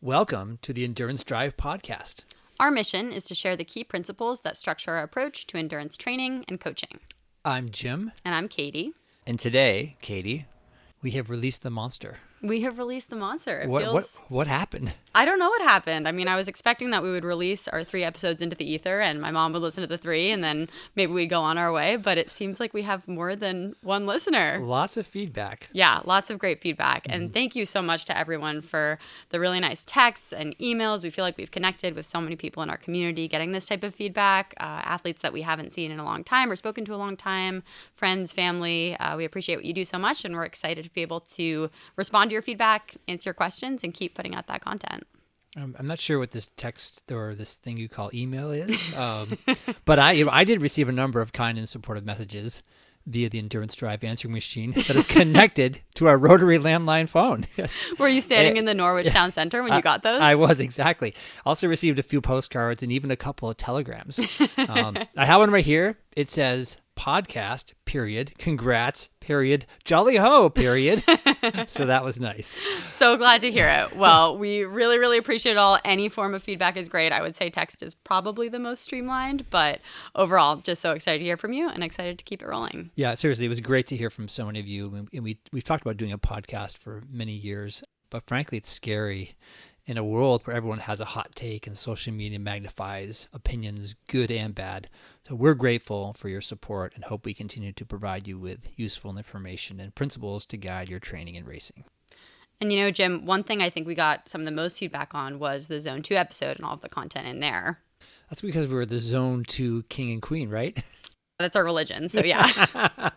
Welcome to the Endurance Drive podcast. Our mission is to share the key principles that structure our approach to endurance training and coaching. I'm Jim. And I'm Katie. And today, Katie, we have released the monster. We have released the monster. What happened? I don't know what happened. I mean, I was expecting that we would release our 3 episodes into the ether and my mom would listen to the 3 and then maybe we'd go on our way. But it seems like we have more than one listener. Lots of feedback. Yeah, lots of great feedback. And thank you so much to everyone for the really nice texts and emails. We feel like we've connected with so many people in our community getting this type of feedback. Athletes that we haven't seen in a long time or spoken to a long time, friends, family. We appreciate what you do so much and we're excited to be able to respond to your feedback, answer your questions, and keep putting out that content. I'm not sure what this text or this thing you call email is, but I did receive a number of kind and supportive messages via the Endurance Drive answering machine that is connected to our rotary landline phone. Yes. Were you standing in the Norwich Town Center when you got those? I was, exactly. Also received a few postcards and even a couple of telegrams. I have one right here. It says, podcast, period, congrats, period, jolly ho, period. So that was nice. So glad to hear it. Well, we really, really appreciate it all. Any form of feedback is great. I would say text is probably the most streamlined, but overall, just so excited to hear from you and excited to keep it rolling. Yeah, seriously, it was great to hear from so many of you. And we've talked about doing a podcast for many years, but frankly, it's scary in a world where everyone has a hot take and social media magnifies opinions, good and bad. So we're grateful for your support and hope we continue to provide you with useful information and principles to guide your training and racing. And you know, Jim, one thing I think we got some of the most feedback on was the Zone 2 episode and all of the content in there. That's because we were the Zone 2 king and queen, right? That's our religion, so yeah.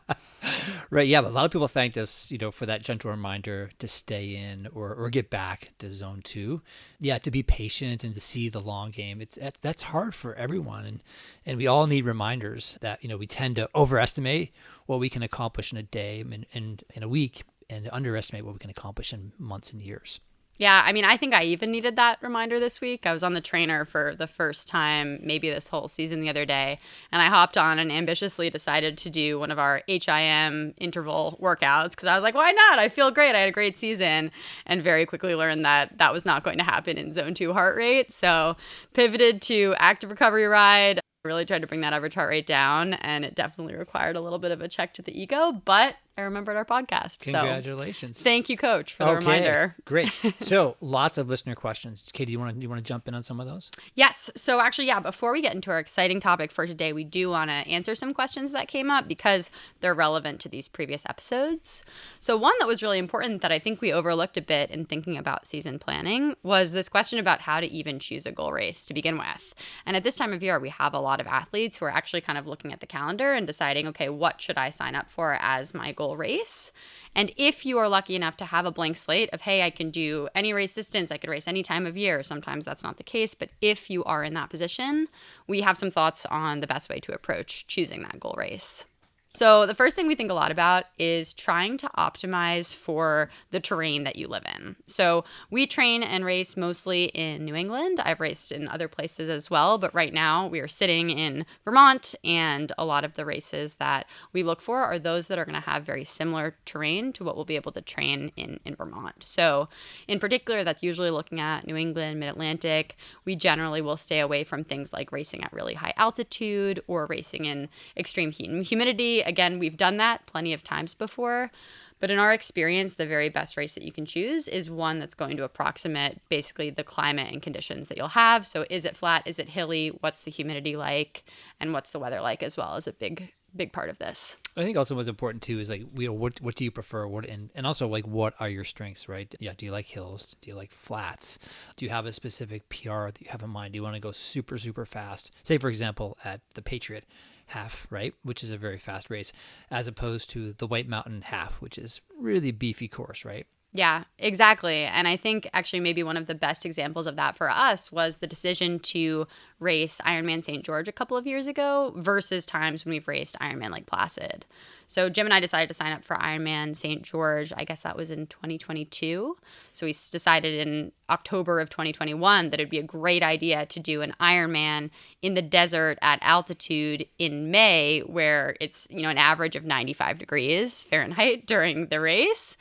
Right, yeah, but a lot of people thanked us, for that gentle reminder to stay in or get back to Zone 2. Yeah, to be patient and to see the long game. That's hard for everyone, and we all need reminders that, we tend to overestimate what we can accomplish in a day and in a week and underestimate what we can accomplish in months and years. Yeah, I mean, I think I even needed that reminder this week. I was on the trainer for the first time, maybe this whole season the other day, and I hopped on and ambitiously decided to do one of our HIM interval workouts because I was like, why not? I feel great. I had a great season, and very quickly learned that that was not going to happen in Zone 2 heart rate. So pivoted to active recovery ride. Really tried to bring that average heart rate down, and it definitely required a little bit of a check to the ego, but I remembered our podcast. Congratulations. So thank you, Coach, for the reminder. Great. So lots of listener questions. Katie, you want to jump in on some of those? Yes. So actually, yeah, before we get into our exciting topic for today, we do want to answer some questions that came up because they're relevant to these previous episodes. So one that was really important that I think we overlooked a bit in thinking about season planning was this question about how to even choose a goal race to begin with. And at this time of year, we have a lot of athletes who are actually kind of looking at the calendar and deciding, okay, what should I sign up for as my goal race? And if you are lucky enough to have a blank slate of, hey, I can do any race distance, I could race any time of year, sometimes that's not the case. But if you are in that position, we have some thoughts on the best way to approach choosing that goal race. So the first thing we think a lot about is trying to optimize for the terrain that you live in. So we train and race mostly in New England. I've raced in other places as well, but right now we are sitting in Vermont, and a lot of the races that we look for are those that are going to have very similar terrain to what we'll be able to train in Vermont. So in particular, that's usually looking at New England, Mid-Atlantic. We generally will stay away from things like racing at really high altitude or racing in extreme heat and humidity. Again, we've done that plenty of times before, but in our experience, the very best race that you can choose is one that's going to approximate basically the climate and conditions that you'll have. So is it flat? Is it hilly? What's the humidity like? And what's the weather like as well as a big part of this. I think also what's important too is like, what do you prefer? And also like, what are your strengths, right? Yeah. Do you like hills? Do you like flats? Do you have a specific PR that you have in mind? Do you want to go super, super fast? Say, for example, at the Patriot half, right, which is a very fast race, as opposed to the White Mountain half, which is really beefy course, right? Yeah, exactly. And I think actually maybe one of the best examples of that for us was the decision to race Ironman St. George a couple of years ago versus times when we've raced Ironman Lake Placid. So Jim and I decided to sign up for Ironman St. George. I guess that was in 2022. So we decided in October of 2021 that it'd be a great idea to do an Ironman in the desert at altitude in May, where it's, an average of 95 degrees Fahrenheit during the race.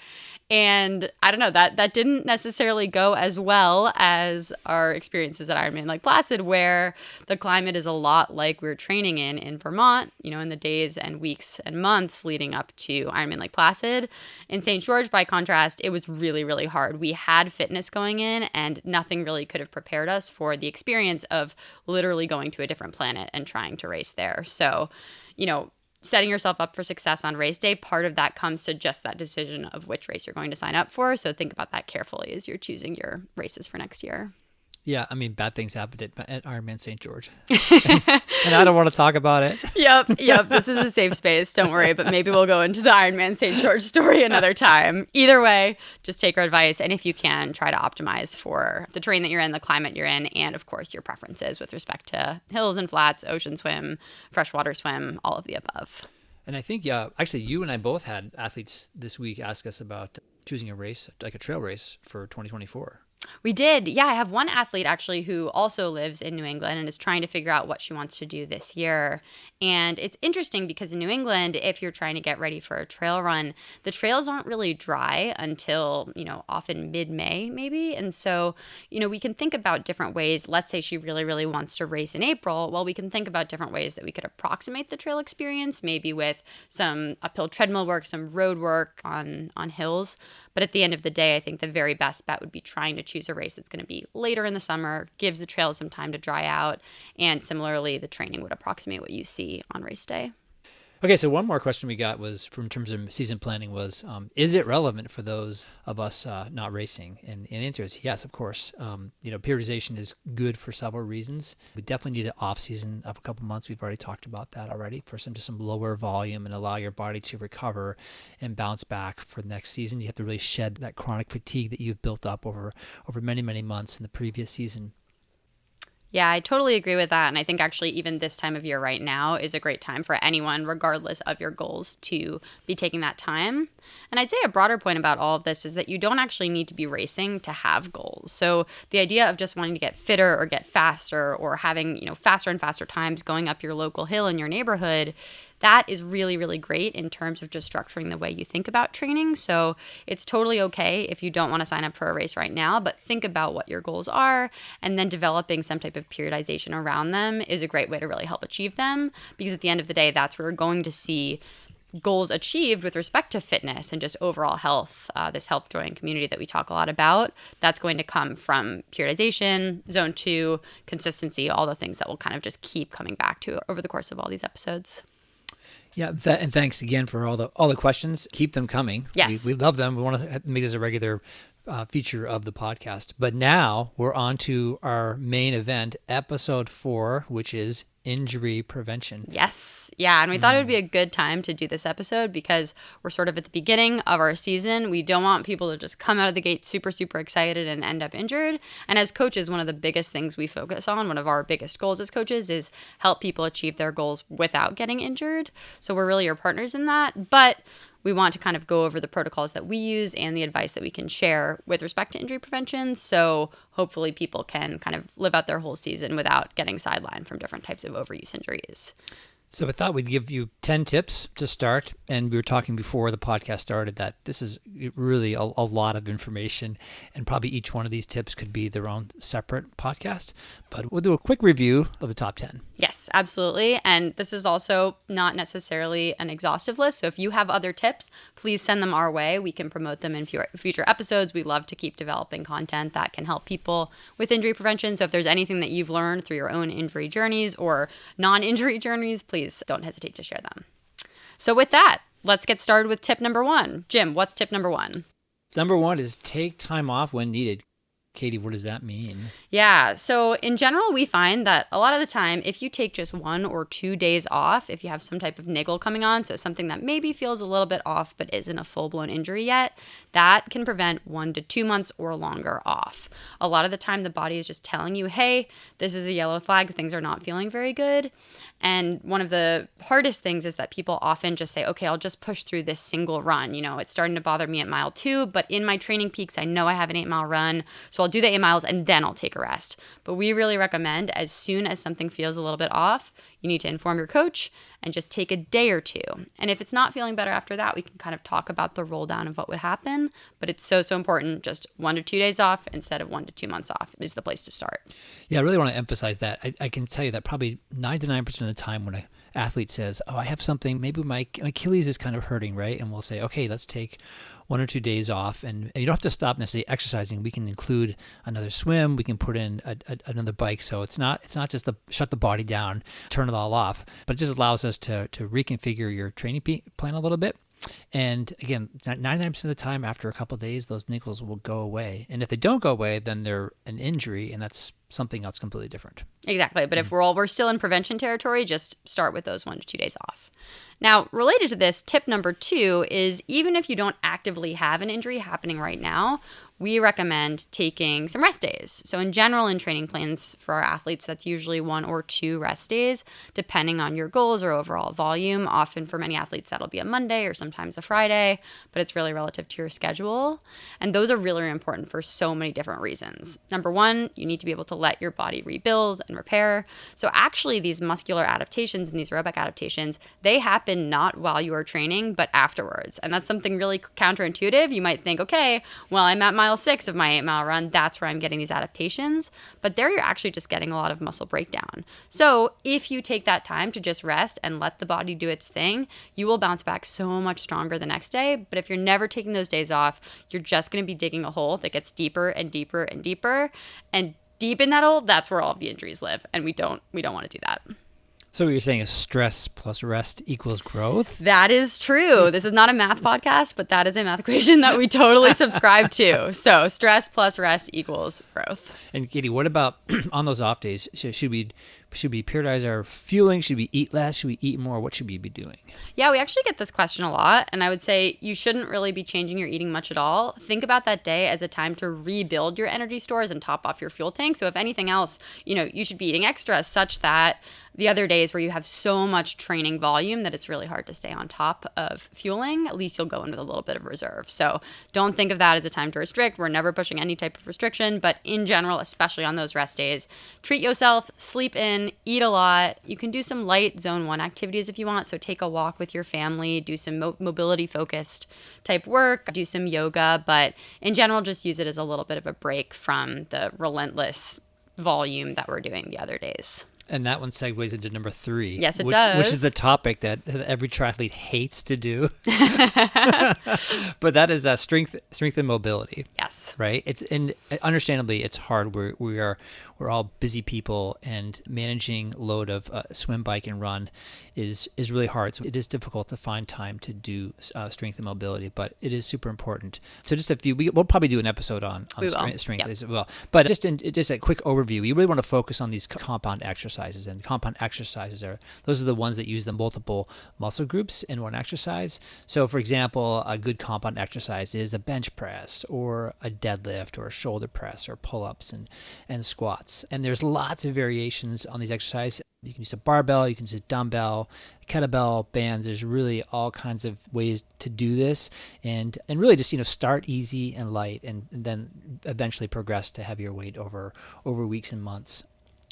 And And I don't know, that didn't necessarily go as well as our experiences at Ironman Lake Placid, where the climate is a lot like we were training in Vermont, in the days and weeks and months leading up to Ironman Lake Placid. In St. George, by contrast, it was really, really hard. We had fitness going in, and nothing really could have prepared us for the experience of literally going to a different planet and trying to race there. So, setting yourself up for success on race day, part of that comes to just that decision of which race you're going to sign up for. So think about that carefully as you're choosing your races for next year. Yeah, I mean, bad things happened at Ironman St. George. And I don't want to talk about it. Yep. This is a safe space. Don't worry. But maybe we'll go into the Ironman St. George story another time. Either way, just take our advice. And if you can, try to optimize for the terrain that you're in, the climate you're in, and of course, your preferences with respect to hills and flats, ocean swim, freshwater swim, all of the above. And I think, yeah, actually, you and I both had athletes this week ask us about choosing a race, like a trail race for 2024. We did. Yeah, I have one athlete actually who also lives in New England and is trying to figure out what she wants to do this year. And it's interesting because in New England, if you're trying to get ready for a trail run, the trails aren't really dry until, often mid-May maybe. And so, we can think about different ways. Let's say she really, really wants to race in April. Well, we can think about different ways that we could approximate the trail experience, maybe with some uphill treadmill work, some road work on hills. But at the end of the day, I think the very best bet would be trying to choose a race that's going to be later in the summer, gives the trails some time to dry out, and similarly, the training would approximate what you see on race day. Okay, so one more question we got was from terms of season planning was, is it relevant for those of us not racing? And the answer is yes, of course. Periodization is good for several reasons. We definitely need an off season of a couple months. We've already talked about that already for some lower volume and allow your body to recover and bounce back for the next season. You have to really shed that chronic fatigue that you've built up over many, many months in the previous season. Yeah, I totally agree with that. And I think actually even this time of year right now is a great time for anyone, regardless of your goals, to be taking that time. And I'd say a broader point about all of this is that you don't actually need to be racing to have goals. So the idea of just wanting to get fitter or get faster or having, faster and faster times going up your local hill in your neighborhood, that is really, really great in terms of just structuring the way you think about training. So it's totally okay if you don't want to sign up for a race right now, but think about what your goals are, and then developing some type of periodization around them is a great way to really help achieve them. Because at the end of the day, that's where we're going to see goals achieved with respect to fitness and just overall health, this health, joy, and community that we talk a lot about. That's going to come from periodization, zone 2, consistency, all the things that we'll kind of just keep coming back to over the course of all these episodes. Yeah, and thanks again for all the questions. Keep them coming. Yes. We love them. We want to make this a regular feature of the podcast. But now we're on to our main event, episode 4, which is injury prevention. Yes. Yeah. And we thought it would be a good time to do this episode because we're sort of at the beginning of our season. We don't want people to just come out of the gate super, super excited and end up injured. And as coaches, one of the biggest things we focus on, one of our biggest goals as coaches, is help people achieve their goals without getting injured. So we're really your partners in that. But we want to kind of go over the protocols that we use and the advice that we can share with respect to injury prevention. So hopefully people can kind of live out their whole season without getting sidelined from different types of overuse injuries. So I thought we'd give you 10 tips to start. And we were talking before the podcast started that this is really a lot of information. And probably each one of these tips could be their own separate podcast. But we'll do a quick review of the top 10. Yes, absolutely. And this is also not necessarily an exhaustive list. So if you have other tips, please send them our way. We can promote them in future episodes. We love to keep developing content that can help people with injury prevention. So if there's anything that you've learned through your own injury journeys or non-injury journeys, please don't hesitate to share them. So with that, let's get started with tip number 1. Jim, what's tip number 1? Number 1 is take time off when needed. Katie, what does that mean? Yeah. So in general, we find that a lot of the time, if you take just 1 or 2 days off, if you have some type of niggle coming on, so something that maybe feels a little bit off but isn't a full-blown injury yet, that can prevent 1 to 2 months or longer off. A lot of the time, the body is just telling you, hey, this is a yellow flag. Things are not feeling very good. And one of the hardest things is that people often just say, okay, I'll just push through this single run. It's starting to bother me at mile 2, but in my training peaks, I know I have an 8-mile run, so I'll do the 8 miles and then I'll take a rest. But we really recommend as soon as something feels a little bit off, you need to inform your coach and just take a day or two. And if it's not feeling better after that, we can kind of talk about the roll down of what would happen. But it's so important. Just 1 to 2 days off instead of 1 to 2 months off is the place to start. Yeah, I really want to emphasize that. I can tell you that probably 99% of the time when an athlete says, oh, I have something, maybe my Achilles is kind of hurting, right? And we'll say, okay, let's take 1 or 2 days off. And you don't have to stop necessarily exercising. We can include another swim. We can put in another bike. So it's not just shut the body down, turn it all off, but it just allows us to reconfigure your training plan a little bit. And again, 99% of the time after a couple of days, those niggles will go away. And if they don't go away, then they're an injury, and that's something else completely different. Exactly. But if we're still in prevention territory, just start with those 1 to 2 days off. Now, related to this, tip number 2 is even if you don't actively have an injury happening right now, we recommend taking some rest days. So in general, in training plans for our athletes, that's usually 1 or 2 rest days, depending on your goals or overall volume. Often for many athletes, that'll be a Monday or sometimes a Friday, but it's really relative to your schedule. And those are really important for so many different reasons. Number 1, you need to be able to let your body rebuild and repair. So actually, these muscular adaptations and these aerobic adaptations, they happen not while you are training, but afterwards. And that's something really counterintuitive. You might think, okay, well, I'm at mile 6 of my 8-mile run. That's where I'm getting these adaptations. But there you're actually just getting a lot of muscle breakdown. So if you take that time to just rest and let the body do its thing, you will bounce back so much stronger the next day. But if you're never taking those days off, you're just going to be digging a hole that gets deeper and deeper and deeper. And deep in that hole, that's where all of the injuries live. And we don't want to do that. So what you're saying is stress plus rest equals growth? That is true. This is not a math podcast, but that is a math equation that we totally subscribe to. So stress plus rest equals growth. And Katie, what about on those off days? Should we periodize our fueling? Should we eat less? Should we eat more? What should we be doing? Yeah, we actually get this question a lot. And I would say you shouldn't really be changing your eating much at all. Think about that day as a time to rebuild your energy stores and top off your fuel tank. So if anything else, you should be eating extra such that the other days where you have so much training volume that it's really hard to stay on top of fueling, at least you'll go in with a little bit of reserve. So don't think of that as a time to restrict. We're never pushing any type of restriction, but in general, especially on those rest days, treat yourself, sleep in, eat a lot. You can do some light zone 1 activities if you want. So take a walk with your family, do some mobility focused type work, do some yoga, but in general, just use it as a little bit of a break from the relentless volume that we're doing the other days. And that one segues into number 3. Yes, it does. Which is the topic that every triathlete hates to do. But that is strength and mobility. Yes. Right? And understandably, it's hard. We're all busy people, and managing load of swim, bike, and run is really hard. So it is difficult to find time to do strength and mobility, but it is super important. So just we'll probably do an episode on strength as well. But just a quick overview, we really want to focus on these compound exercises. And compound exercises those are the ones that use the multiple muscle groups in one exercise. So for example, a good compound exercise is a bench press or a deadlift or a shoulder press or pull-ups and squats. And there's lots of variations on these exercises. You can use a barbell, you can use a dumbbell, kettlebell, bands. There's really all kinds of ways to do this, and really just start easy and light, and then eventually progress to heavier weight over weeks and months.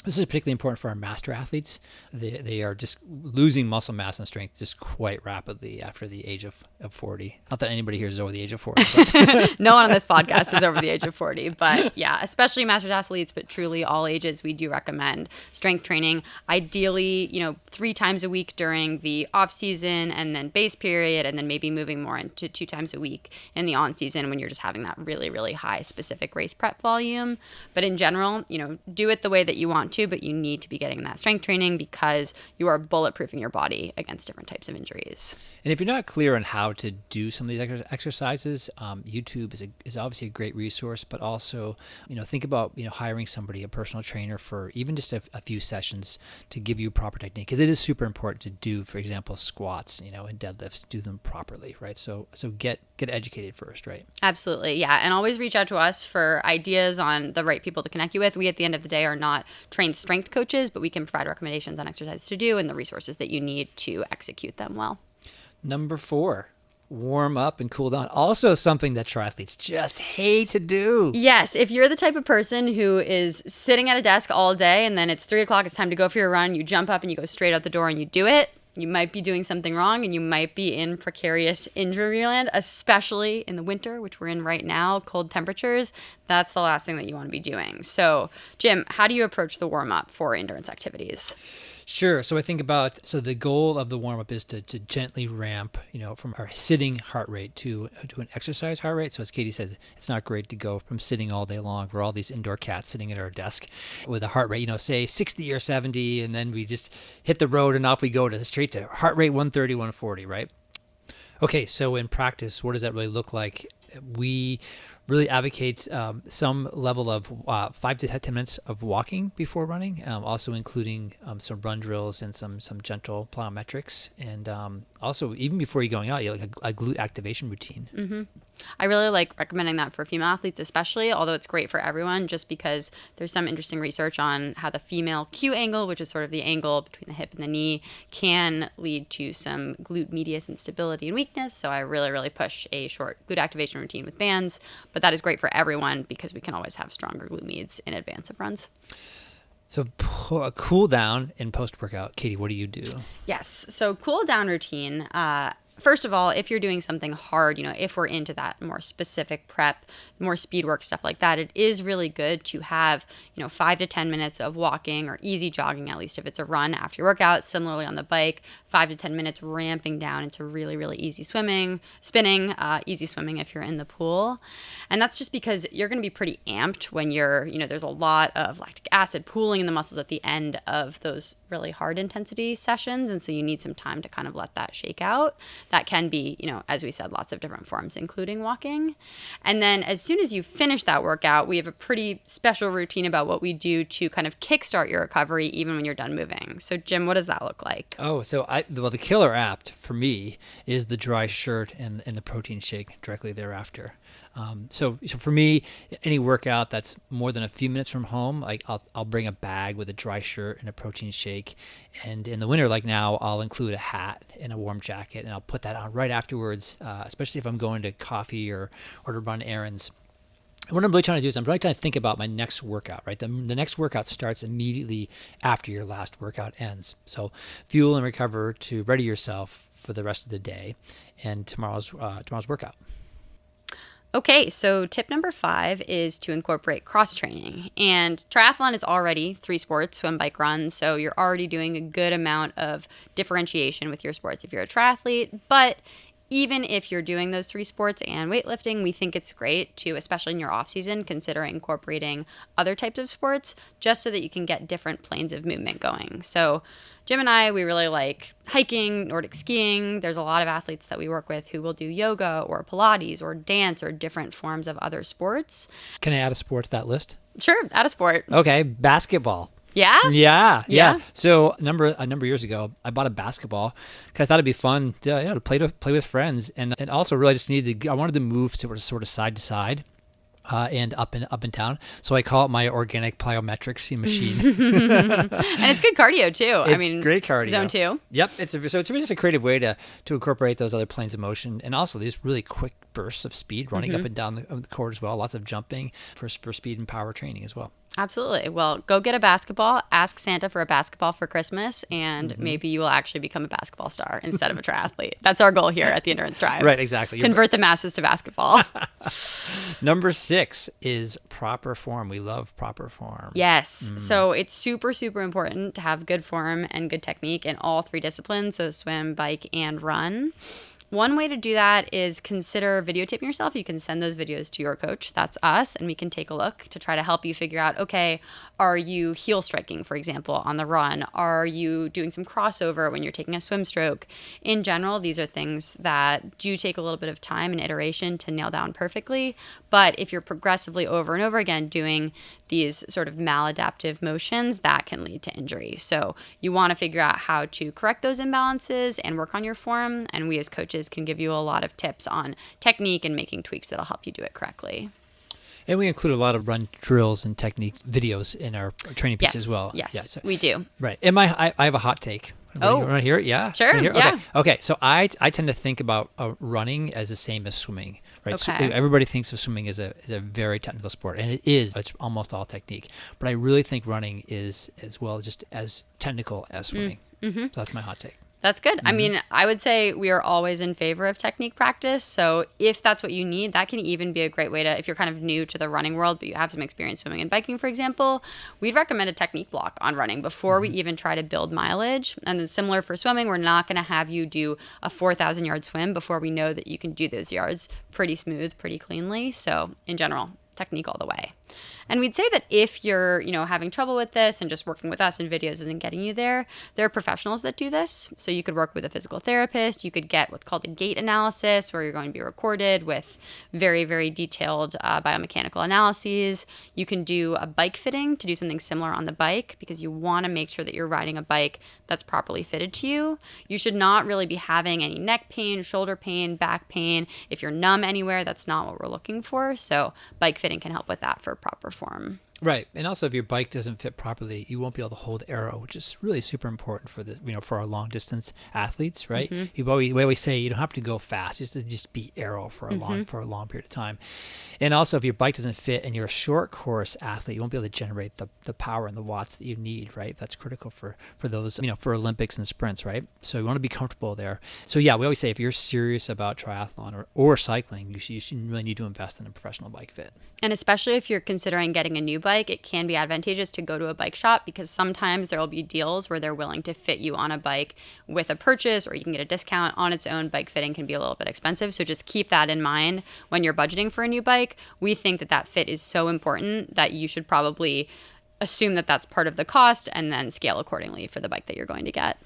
This is particularly important for our master athletes. They are just losing muscle mass and strength just quite rapidly after the age of 40. Not that anybody here is over the age of 40. But. No one on this podcast is over the age of 40. But yeah, especially masters athletes, but truly all ages, we do recommend strength training. Ideally, 3 times a week during the off season and then base period, and then maybe moving more into 2 times a week in the on season when you're just having that really, really high specific race prep volume. But in general, do it the way that you want to, but you need to be getting that strength training because you are bulletproofing your body against different types of injuries. And if you're not clear on how to do some of these exercises, YouTube is obviously a great resource, but also, think about, hiring somebody, a personal trainer for even just a few sessions to give you proper technique, because it is super important to do, for example, squats, and deadlifts, do them properly, right? So get educated first, right? Absolutely. Yeah. And always reach out to us for ideas on the right people to connect you with. We, at the end of the day, are not trained strength coaches, but we can provide recommendations on exercises to do and the resources that you need to execute them well. Number 4. warm up and cool down. Also something that triathletes just hate to do. Yes, if you're the type of person who is sitting at a desk all day and then it's 3 o'clock, it's time to go for your run, you jump up and you go straight out the door and you do it, you might be doing something wrong and you might be in precarious injury land, especially in the winter, which we're in right now, cold temperatures. That's the last thing that you want to be doing. So, Jim, how do you approach the warm up for endurance activities? Sure. So I think about, so the goal of the warm up is to gently ramp, from our sitting heart rate to an exercise heart rate. So as Katie says, it's not great to go from sitting all day long. We're all these indoor cats sitting at our desk with a heart rate, say 60 or 70, and then we just hit the road and off we go straight to heart rate 130, 140, right? Okay, so in practice, what does that really look like? We really advocate some level of 5 to 10 minutes of walking before running, also including some run drills and some gentle plyometrics. And also, even before you're going out, you like a glute activation routine. Mm-hmm. I really like recommending that for female athletes especially, although it's great for everyone just because there's some interesting research on how the female Q angle, which is sort of the angle between the hip and the knee, can lead to some glute medius instability and weakness. So I really, really push a short glute activation routine with bands, but that is great for everyone because we can always have stronger glute meds in advance of runs. So cool down and post-workout. Katie, what do you do? Yes. So cool down routine. First of all, if you're doing something hard, if we're into that more specific prep, more speed work, stuff like that, it is really good to have, 5 to 10 minutes of walking or easy jogging, at least if it's a run after your workout. Similarly on the bike, 5 to 10 minutes ramping down into really, really easy spinning, easy swimming if you're in the pool. And that's just because you're going to be pretty amped when there's a lot of lactic acid pooling in the muscles at the end of those really hard intensity sessions. And so you need some time to kind of let that shake out. That can be, as we said, lots of different forms, including walking. And then as soon as you finish that workout, we have a pretty special routine about what we do to kind of kickstart your recovery even when you're done moving. So Jim, what does that look like? Oh, so the killer app for me is the dry shirt and the protein shake directly thereafter. So for me, any workout that's more than a few minutes from home, like I'll bring a bag with a dry shirt and a protein shake. And in the winter, like now, I'll include a hat and a warm jacket, and I'll put that on right afterwards, especially if I'm going to coffee or to run errands. And what I'm really trying to do is I'm really trying to think about my next workout, right? The next workout starts immediately after your last workout ends. So fuel and recover to ready yourself for the rest of the day and tomorrow's workout. Okay, so tip number 5 is to incorporate cross training. And triathlon is already 3 sports, swim, bike, run. So you're already doing a good amount of differentiation with your sports if you're a triathlete. But even if you're doing those 3 sports and weightlifting, we think it's great to, especially in your off season, consider incorporating other types of sports just so that you can get different planes of movement going. So Jim and I, we really like hiking, Nordic skiing. There's a lot of athletes that we work with who will do yoga or Pilates or dance or different forms of other sports. Can I add a sport to that list? Sure, add a sport. Okay, basketball. Yeah? Yeah. So a number of years ago, I bought a basketball because I thought it'd be fun to play with friends, and also really just I wanted to move sort of side to side. And up and down. So I call it my organic plyometrics machine. And it's good cardio too. It's great cardio. Zone 2. Yep. It's just a creative way to incorporate those other planes of motion, and also these really quick bursts of speed running up and down the court as well. Lots of jumping for speed and power training as well. Absolutely. Well, go get a basketball, ask Santa for a basketball for Christmas, and maybe you will actually become a basketball star instead of a triathlete. That's our goal here at the Endurance Drive. Right, exactly. Convert the masses to basketball. Number 6 is proper form. We love proper form. Yes. So it's super, super important to have good form and good technique in all 3 disciplines, so swim, bike, and run. One way to do that is consider videotaping yourself. You can send those videos to your coach. That's us. And we can take a look to try to help you figure out, okay, are you heel striking, for example, on the run? Are you doing some crossover when you're taking a swim stroke? In general, these are things that do take a little bit of time and iteration to nail down perfectly. But if you're progressively over and over again doing these sort of maladaptive motions, that can lead to injury. So you want to figure out how to correct those imbalances and work on your form. And we as coaches can give you a lot of tips on technique and making tweaks that'll help you do it correctly. And we include a lot of run drills and technique videos in our training piece as well. Yes, so, we do. Right. And I have a hot take. Oh, You want to hear it? Yeah. sure. Wanna hear it? Yeah. Okay. So I tend to think about running as the same as swimming, right? So Okay. everybody thinks of swimming as a very technical sport, and it is. It's almost all technique. But I really think running is as well just as technical as swimming. So that's my hot take. That's good. I mean, I would say we are always in favor of technique practice. So if that's what you need, that can even be a great way to, if you're kind of new to the running world, but you have some experience swimming and biking, for example, we'd recommend a technique block on running before we even try to build mileage. And then similar for swimming, we're not going to have you do a 4,000 yard swim before we know that you can do those yards pretty smooth, pretty cleanly. So in general, technique all the way. And we'd say that if you're, having trouble with this and just working with us in videos isn't getting you there are professionals that do this. So you could work with a physical therapist. You could get what's called a gait analysis, where you're going to be recorded with very, very detailed biomechanical analyses. You can do a bike fitting to do something similar on the bike, because you want to make sure that you're riding a bike that's properly fitted to you. You should not really be having any neck pain, shoulder pain, back pain. If you're numb anywhere, that's not what we're looking for. So bike fitting can help with that for proper form. Right. And also, if your bike doesn't fit properly, you won't be able to hold arrow, which is really super important for for our long distance athletes, right? We always say you don't have to go fast, just be arrow for a long period of time. And also, if your bike doesn't fit and you're a short course athlete, you won't be able to generate the power and the watts that you need, right? That's critical for those, for Olympics and sprints, right? So you want to be comfortable there. So yeah, we always say if you're serious about triathlon or cycling, you should really need to invest in a professional bike fit. And especially if you're considering getting a new bike, it can be advantageous to go to a bike shop, because sometimes there will be deals where they're willing to fit you on a bike with a purchase, or you can get a discount on its own. Bike fitting can be a little bit expensive. So just keep that in mind when you're budgeting for a new bike. We think that fit is so important that you should probably assume that that's part of the cost and then scale accordingly for the bike that you're going to get.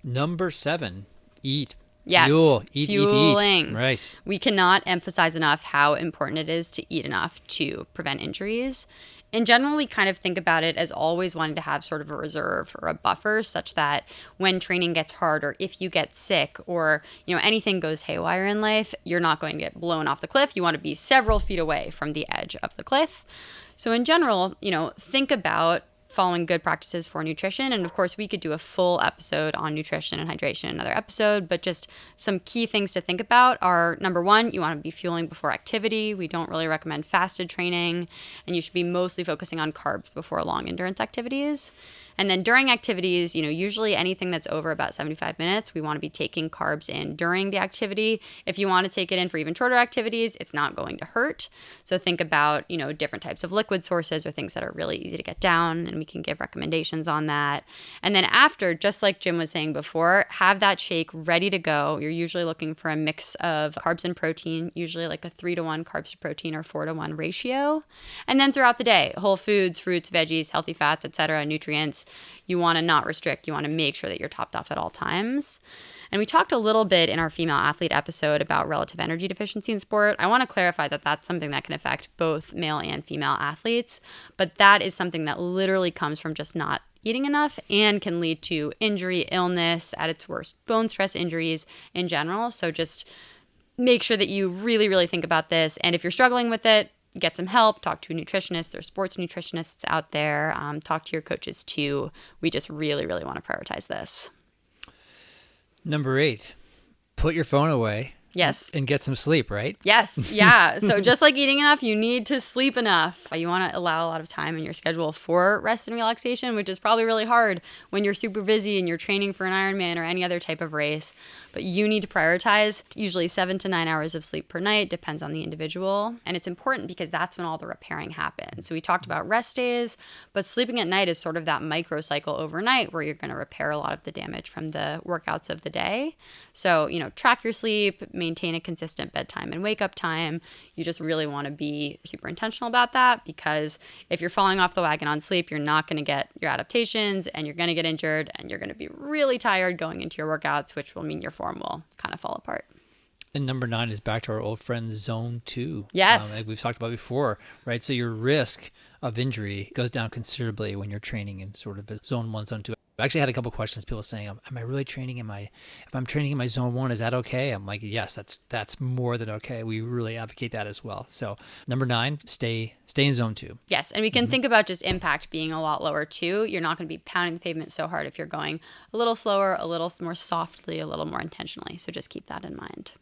Number 7, eat. Yes, fueling. Eat. Right. We cannot emphasize enough how important it is to eat enough to prevent injuries. In general, we kind of think about it as always wanting to have sort of a reserve or a buffer, such that when training gets hard, or if you get sick, or anything goes haywire in life, you're not going to get blown off the cliff. You want to be several feet away from the edge of the cliff. So in general, think about following good practices for nutrition. And of course, we could do a full episode on nutrition and hydration in another episode, but just some key things to think about are, number one, you want to be fueling before activity. We don't really recommend fasted training, and you should be mostly focusing on carbs before long endurance activities. And then during activities, usually anything that's over about 75 minutes, we want to be taking carbs in during the activity. If you want to take it in for even shorter activities, it's not going to hurt. So think about, different types of liquid sources or things that are really easy to get down, and we can give recommendations on that. And then after, just like Jim was saying before, have that shake ready to go. You're usually looking for a mix of carbs and protein, usually like a 3-to-1 carbs to protein or 4-to-1 ratio. And then throughout the day, whole foods, fruits, veggies, healthy fats, etc., nutrients. You want to not restrict. You want to make sure that you're topped off at all times. And we talked a little bit in our female athlete episode about relative energy deficiency in sport. I want to clarify that that's something that can affect both male and female athletes, but that is something that literally comes from just not eating enough and can lead to injury, illness, at its worst, bone stress injuries in general. So just make sure that you really, really think about this. And if you're struggling with it, get some help, talk to a nutritionist. There's sports nutritionists out there. Talk to your coaches too. We just really, really want to prioritize this. Number 8, put your phone away. Yes. And get some sleep, right? Yes. Yeah. So just like eating enough, you need to sleep enough. You want to allow a lot of time in your schedule for rest and relaxation, which is probably really hard when you're super busy and you're training for an Ironman or any other type of race. But you need to prioritize usually 7 to 9 hours of sleep per night, depends on the individual. And it's important because that's when all the repairing happens. So we talked about rest days, but sleeping at night is sort of that microcycle overnight where you're going to repair a lot of the damage from the workouts of the day. So, track your sleep, maintain a consistent bedtime and wake up time. You just really want to be super intentional about that, because if you're falling off the wagon on sleep, you're not going to get your adaptations and you're going to get injured and you're going to be really tired going into your workouts, which will mean your form will kind of fall apart. And number 9 is back to our old friend zone 2. Yes. Like we've talked about before, right? So your risk of injury goes down considerably when you're training in sort of a zone 1, zone 2. I actually had a couple questions. People saying, "Am I really training? If I'm training in my zone 1, is that okay?" I'm like, "Yes, that's more than okay." We really advocate that as well. So number 9, stay in zone 2. Yes, and we can think about just impact being a lot lower too. You're not going to be pounding the pavement so hard if you're going a little slower, a little more softly, a little more intentionally. So just keep that in mind.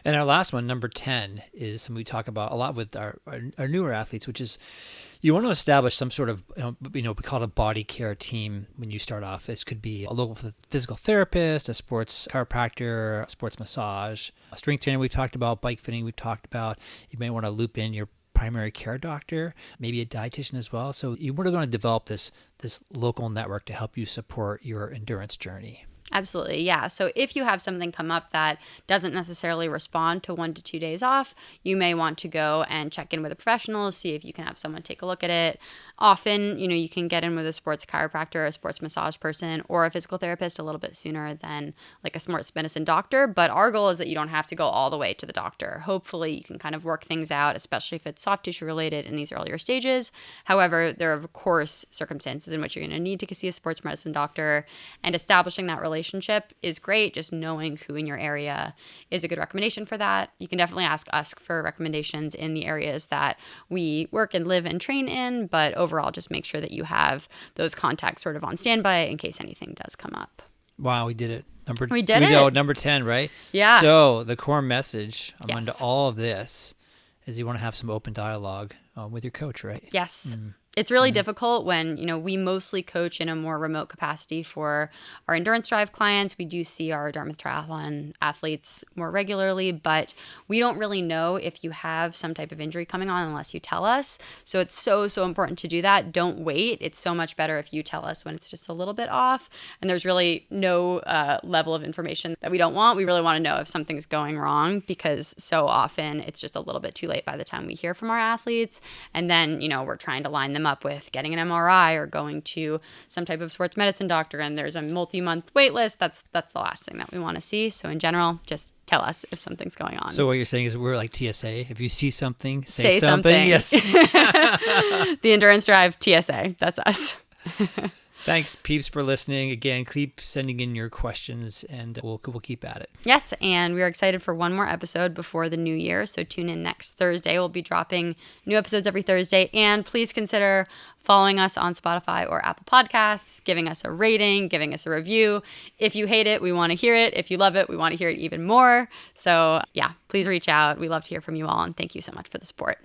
And our last one, number 10, is something we talk about a lot with our newer athletes, which is you want to establish some sort of, we call it a body care team when you start off. This could be a local physical therapist, a sports chiropractor, a sports massage, a strength trainer we've talked about, bike fitting we've talked about. You may want to loop in your primary care doctor, maybe a dietitian as well. So you want to develop this local network to help you support your endurance journey. Absolutely. Yeah. So if you have something come up that doesn't necessarily respond to 1 to 2 days off, you may want to go and check in with a professional, see if you can have someone take a look at it. Often, you can get in with a sports chiropractor, a sports massage person, or a physical therapist a little bit sooner than like a sports medicine doctor. But our goal is that you don't have to go all the way to the doctor. Hopefully you can kind of work things out, especially if it's soft tissue related in these earlier stages. However, there are of course circumstances in which you're going to need to see a sports medicine doctor, and establishing that relationship is great. Just knowing who in your area is a good recommendation for that. You can definitely ask us for recommendations in the areas that we work and live and train in, but overall just make sure that you have those contacts sort of on standby in case anything does come up. Wow, we did it. We did it. Number 10, right? Yeah. So the core message among Yes. all of this is you want to have some open dialogue with your coach, right? Yes. It's really difficult when, we mostly coach in a more remote capacity for our endurance drive clients. We do see our Dartmouth Triathlon athletes more regularly, but we don't really know if you have some type of injury coming on unless you tell us. So it's so important to do that. Don't wait. It's so much better if you tell us when it's just a little bit off. And there's really no level of information that we don't want. We really want to know if something's going wrong, because so often it's just a little bit too late by the time we hear from our athletes. And then, we're trying to line them up with getting an MRI or going to some type of sports medicine doctor, and there's a multi-month wait list. That's the last thing that we want to see. So in general, just tell us if something's going on. So what you're saying is we're like TSA. If you see something, say something. Yes. The Endurance Drive TSA. That's us. Thanks, peeps, for listening. Again, keep sending in your questions, and we'll keep at it. Yes, and we're excited for one more episode before the new year, so tune in next Thursday. We'll be dropping new episodes every Thursday, and please consider following us on Spotify or Apple Podcasts, giving us a rating, giving us a review. If you hate it, we want to hear it. If you love it, we want to hear it even more. So yeah, please reach out. We love to hear from you all, and thank you so much for the support.